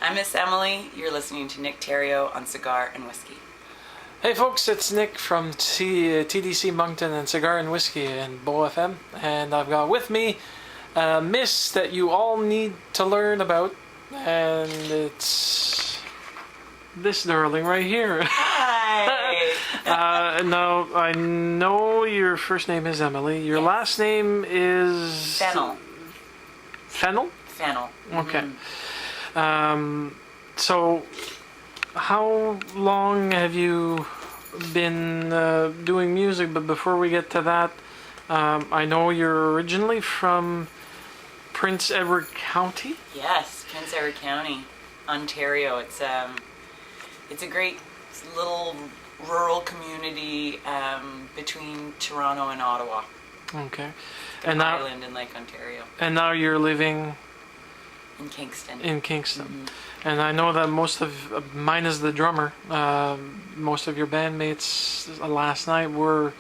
I'm Miss Emily. You're listening to Nick Terrio on Cigar and Whiskey. Hey folks, it's Nick from TDC Moncton and Cigar and Whiskey and Bo FM, and I've got with me a miss that you all need to learn about, and it's this darling right here. Hi. Now, I know your first name is Emily. Your last name is... Fennel. Fennel? Fennel. Okay. So, how long have you been doing music? But before we get to that, I know you're originally from Prince Edward County? Yes, Prince Edward County, Ontario. It's a great little rural community between Toronto and Ottawa. Okay. An island in Lake Ontario. And now you're living... In Kingston. In Kingston. And I know that most of, mine is the drummer, most of your bandmates last night were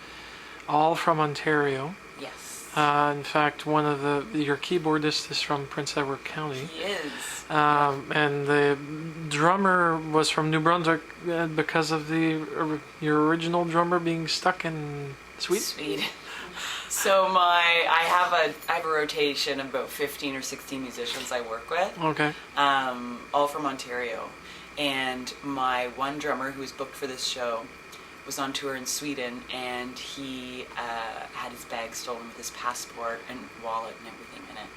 all from Ontario. Yes. In fact, one of your keyboardist is from Prince Edward County. He is. And the drummer was from New Brunswick because of your original drummer being stuck in Sweden? Sweden. So I have a rotation of about 15 or 16 musicians I work with. Okay. All from Ontario. And my one drummer who was booked for this show was on tour in Sweden, and he had his bag stolen with his passport and wallet and everything in it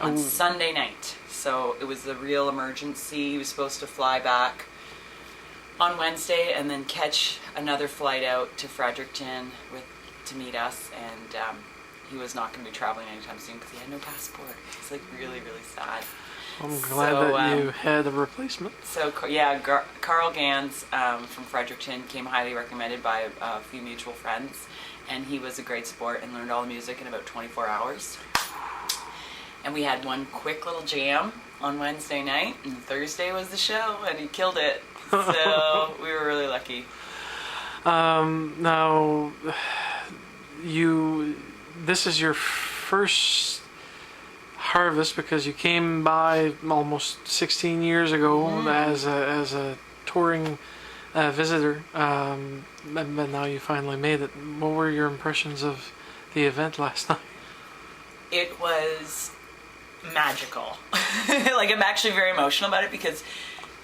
on Sunday night. So it was a real emergency. He was supposed to fly back on Wednesday and then catch another flight out to Fredericton to meet us, and he was not going to be traveling anytime soon because he had no passport. It's like really, really sad. I'm glad that you had a replacement. So yeah, Carl Gans from Fredericton came highly recommended by a few mutual friends, and he was a great sport and learned all the music in about 24 hours. And we had one quick little jam on Wednesday night, and Thursday was the show, and he killed it. So we were really lucky. Now, this is your first harvest because you came by almost 16 years ago as a touring visitor, but now you finally made it. What were your impressions of the event last night? It was magical. Like, I'm actually very emotional about it because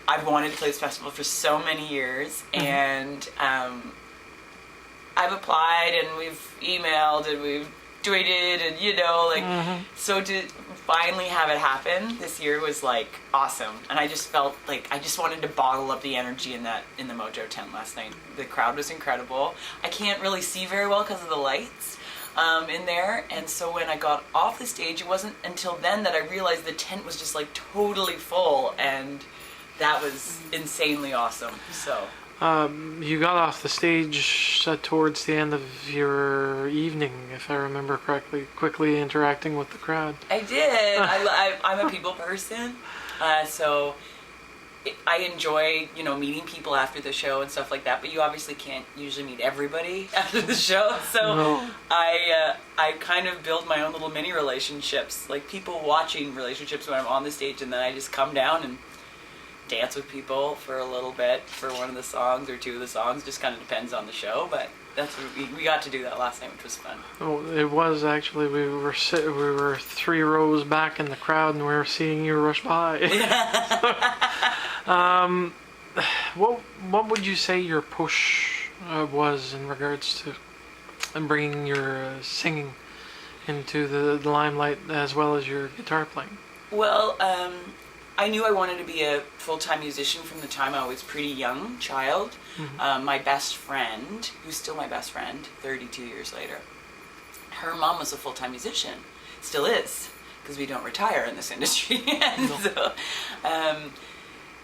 I've wanted to play this festival for so many years, and I've applied and we've emailed and we've tweeted and so to finally have it happen this year was like awesome. And I just felt like I just wanted to bottle up the energy in the Mojo tent last night. The crowd was incredible. I can't really see very well because of the lights in there, and so when I got off the stage, it wasn't until then that I realized the tent was just like totally full, and that was insanely awesome. So you got off the stage towards the end of your evening, if I remember correctly, quickly interacting with the crowd. I did. I'm a people person, so I enjoy, meeting people after the show and stuff like that, but you obviously can't usually meet everybody after the show, so no. I kind of build my own little mini relationships, like people watching relationships when I'm on the stage, and then I just come down and dance with people for a little bit for one of the songs or two of the songs. Just kind of depends on the show, but that's what we got to do that last night, which was fun. Oh, it was actually. We were 3 rows back in the crowd, and we were seeing you rush by. What would you say your push was in regards to bringing your singing into the limelight as well as your guitar playing? Well, I knew I wanted to be a full-time musician from the time I was a pretty young child. My best friend, who's still my best friend, 32 years later, her mom was a full-time musician. Still is, because we don't retire in this industry.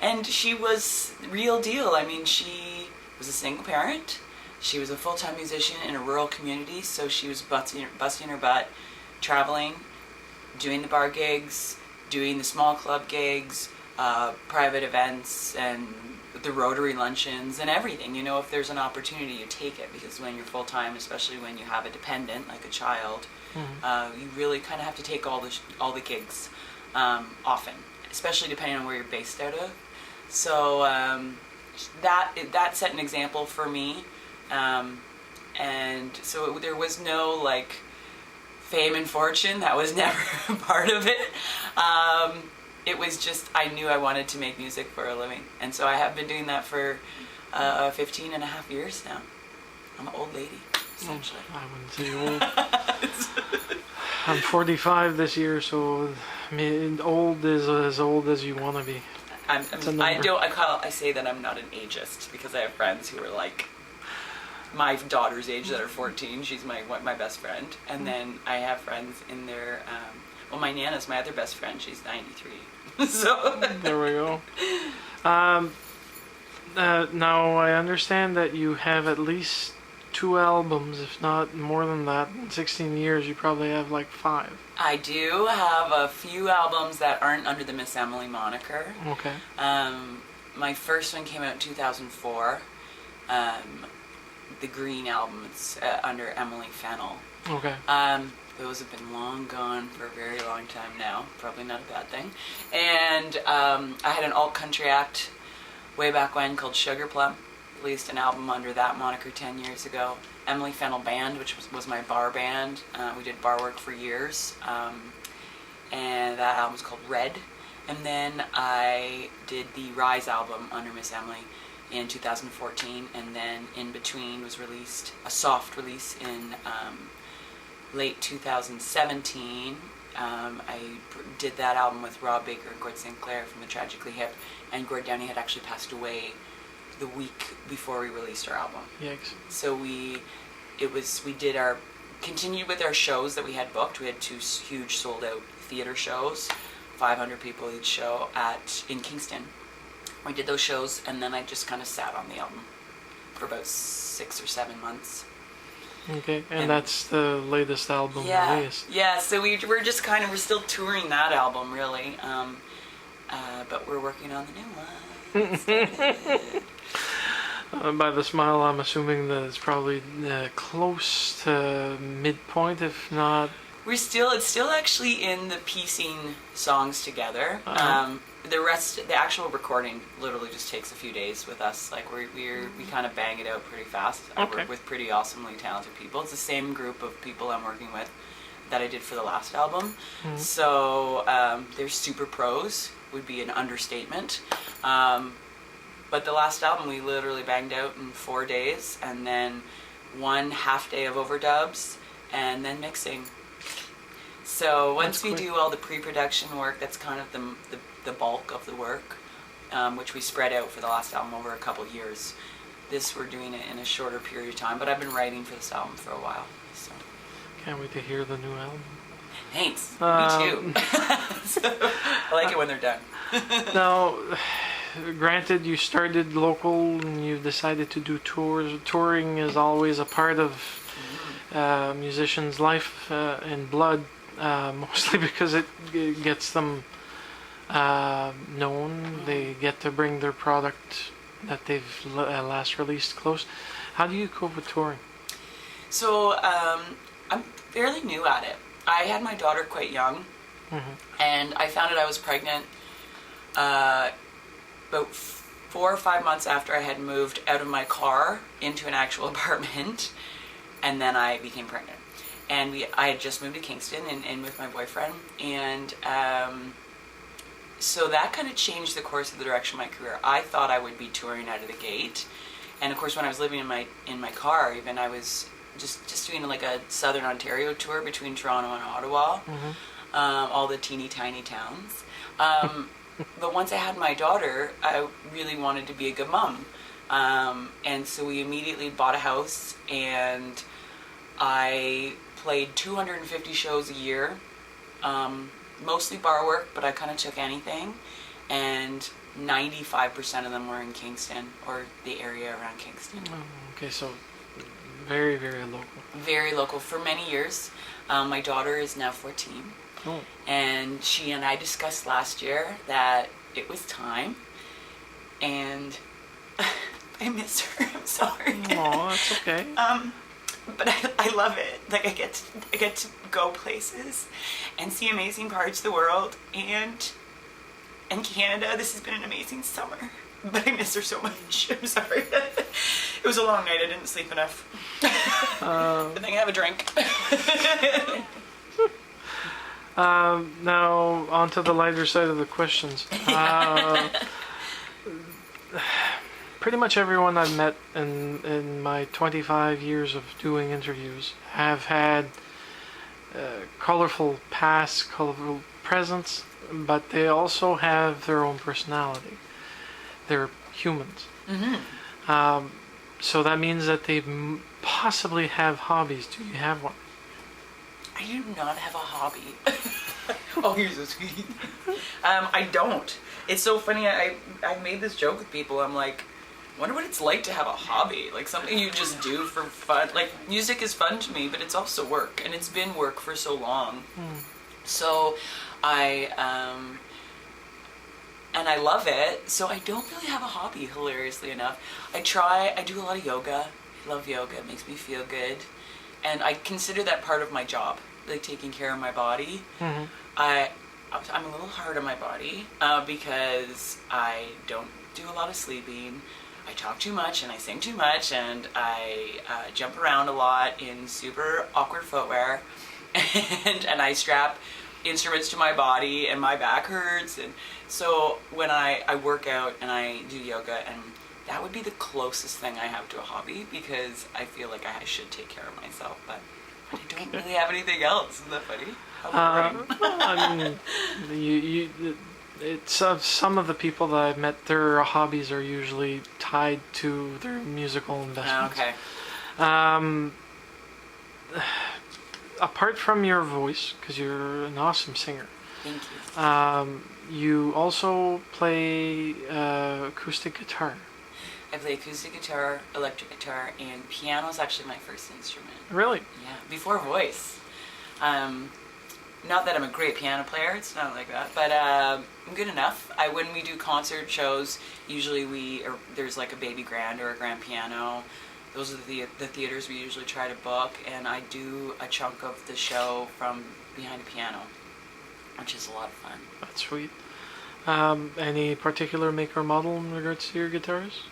And she was real deal. I mean, she was a single parent. She was a full-time musician in a rural community, so she was busting her butt, traveling, doing the bar gigs, doing the small club gigs, private events, and the Rotary luncheons and everything. If there's an opportunity, you take it, because when you're full-time, especially when you have a dependent like a child, you really kind of have to take all the gigs often, especially depending on where you're based out of. So that set an example for me, and so there was no like fame and fortune. That was never part of it. It was just I knew I wanted to make music for a living, and so I have been doing that for 15 and a half years now. I'm an old lady, essentially. I wouldn't say old. I'm 45 this year, so I mean, old is as old as you want to be. I say that I'm not an ageist because I have friends who are like my daughter's age that are 14. She's my best friend, and then I have friends in their my Nana's my other best friend. She's 93. So there we go. Now I understand that you have at least 2 albums, if not more than that. In 16 years, you probably have like 5. I do have a few albums that aren't under the Miss Emily moniker. Okay. My first one came out in 2004. The Green album, it's under Emily Fennell. Okay. Those have been long gone for a very long time now. Probably not a bad thing. And I had an alt country act way back when called Sugar Plum. Released an album under that moniker 10 years ago. Emily Fennell Band, which was my bar band. We did bar work for years. And that album was called Red. And then I did the Rise album under Miss Emily in 2014. And then in between was released a soft release in late 2017. I did that album with Rob Baker and Gord St. Clair from the Tragically Hip. And Gord Downey had actually passed away the week before we released our album. Yikes. So we continued with our shows that we had booked. We had 2 huge sold out theater shows, 500 people each show in Kingston. We did those shows, and then I just kind of sat on the album for about 6 or 7 months. Okay, and that's the latest album release. Yeah, so we're just we're still touring that album, really. But we're working on the new one. By the smile, I'm assuming that it's probably close to midpoint, if not. It's still actually in the piecing songs together. The actual recording literally just takes a few days with us. Like we kind of bang it out pretty fast. I work with pretty awesomely talented people. It's the same group of people I'm working with that I did for the last album. Mm-hmm. So they're super pros, would be an understatement. But the last album we literally banged out in 4 days, and then 1 half day of overdubs, and then mixing. So once we do all the pre-production work, that's kind of the bulk of the work, which we spread out for the last album over a couple years. This we're doing it in a shorter period of time, but I've been writing for this album for a while. So. Can't wait to hear the new album. Thanks. Me too. So, I like it when they're done. Now, granted, you started local and you decided to do tours. Touring is always a part of musicians' life and blood, mostly because it gets them known. They get to bring their product that they've last released close. How do you cope with touring? So I'm fairly new at it. I had my daughter quite young, and I found out I was pregnant about 4 or 5 months after I had moved out of my car into an actual apartment, and then I became pregnant. And I had just moved to Kingston and with my boyfriend, and so that kind of changed the course of the direction of my career. I thought I would be touring out of the gate, and of course when I was living in my car, even I was just doing like a Southern Ontario tour between Toronto and Ottawa, all the teeny tiny towns. But once I had my daughter, I really wanted to be a good mom. And so we immediately bought a house, and I played 250 shows a year, mostly bar work, but I kind of took anything. And 95% of them were in Kingston or the area around Kingston. Oh, okay, so very, very local. Very local for many years. My daughter is now 14. Oh. And she and I discussed last year that it was time, and I miss her. I'm sorry. Oh, that's okay. But I love it. Like I get to go places and see amazing parts of the world, and and Canada. This has been an amazing summer, but I miss her so much. I'm sorry. It was a long night. I didn't sleep enough. But then I have a drink. Now, on to the lighter side of the questions. Pretty much everyone I've met in my 25 years of doing interviews have had colorful past, colorful presents, but they also have their own personality. They're humans. Mm-hmm. So that means that they possibly have hobbies. Do you have one? I do not have a hobby. Oh, you're so sweet. I don't. It's so funny. I made this joke with people. I'm like, wonder what it's like to have a hobby, like something you just do for fun. Like, music is fun to me, but it's also work, and it's been work for so long. So and I love it, so I don't really have a hobby, hilariously enough. I do a lot of yoga. I love yoga. It makes me feel good, and I consider that part of my job, like taking care of my body. Mm-hmm. I'm a little hard on my body because I don't do a lot of sleeping. I talk too much and I sing too much, and I jump around a lot in super awkward footwear, and I strap instruments to my body, and my back hurts. And so when I work out and I do yoga, and that would be the closest thing I have to a hobby, because I feel like I should take care of myself, but I don't really have anything else. Isn't that funny? Well, I mean, it's some of the people that I've met, their hobbies are usually tied to their musical investments. Okay. Apart from your voice, because you're an awesome singer, Thank you. you also play acoustic guitar. I play acoustic guitar, electric guitar, and piano is actually my first instrument. Really? Yeah, before voice. Not that I'm a great piano player, it's not like that, but I'm good enough. When we do concert shows, usually there's like a baby grand or a grand piano. Those are the theaters we usually try to book, and I do a chunk of the show from behind a piano, which is a lot of fun. That's sweet. Any particular make or model in regards to your guitars?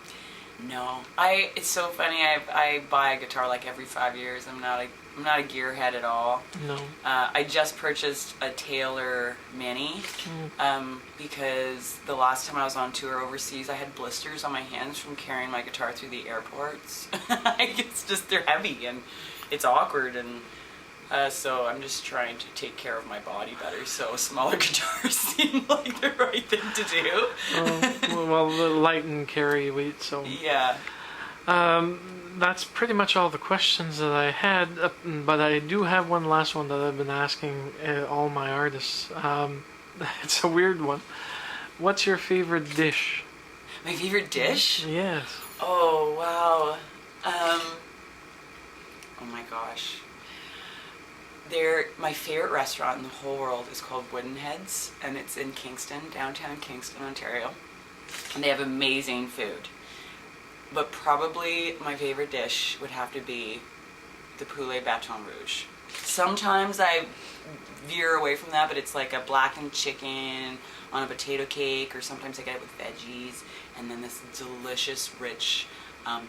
No, it's so funny. I buy a guitar like every 5 years. I'm not a gearhead at all. No. I just purchased a Taylor Mini because the last time I was on tour overseas, I had blisters on my hands from carrying my guitar through the airports. It's just, they're heavy and it's awkward, and so I'm just trying to take care of my body better, so smaller guitars seem like the right thing to do. Well, the light and carry weight, so... Yeah. That's pretty much all the questions that I had, but I do have one last one that I've been asking all my artists. It's a weird one. What's your favorite dish? My favorite dish? Yes. Oh, wow. Oh my gosh. My favorite restaurant in the whole world is called Wooden Heads, and it's in Kingston, downtown Kingston, Ontario. And they have amazing food. But probably my favorite dish would have to be the poulet Baton Rouge. Sometimes I veer away from that, but it's like a blackened chicken on a potato cake, or sometimes I get it with veggies, and then this delicious, rich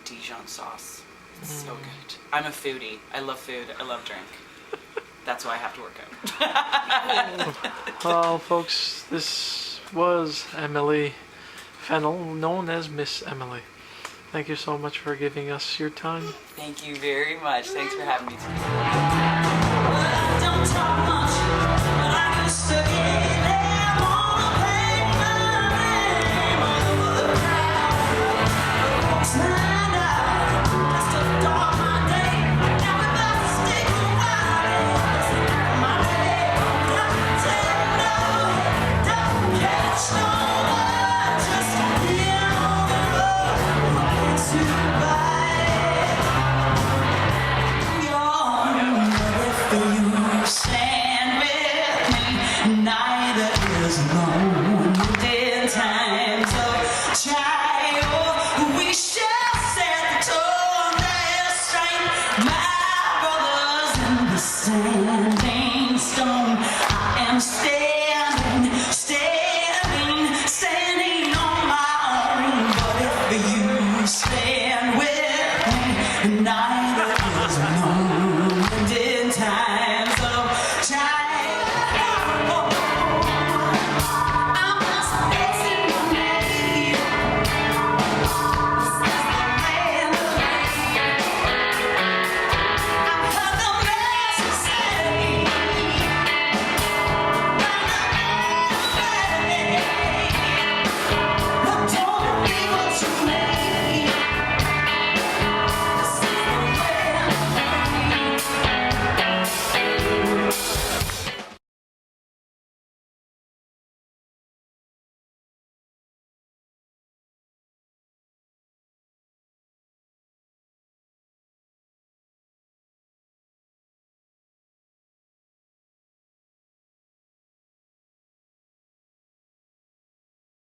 Dijon sauce. It's so good. I'm a foodie. I love food. I love drink. That's why I have to work out. Well, folks, this was Emily Fennell, known as Miss Emily. Thank you so much for giving us your time. Thank you very much. Thanks for having me today.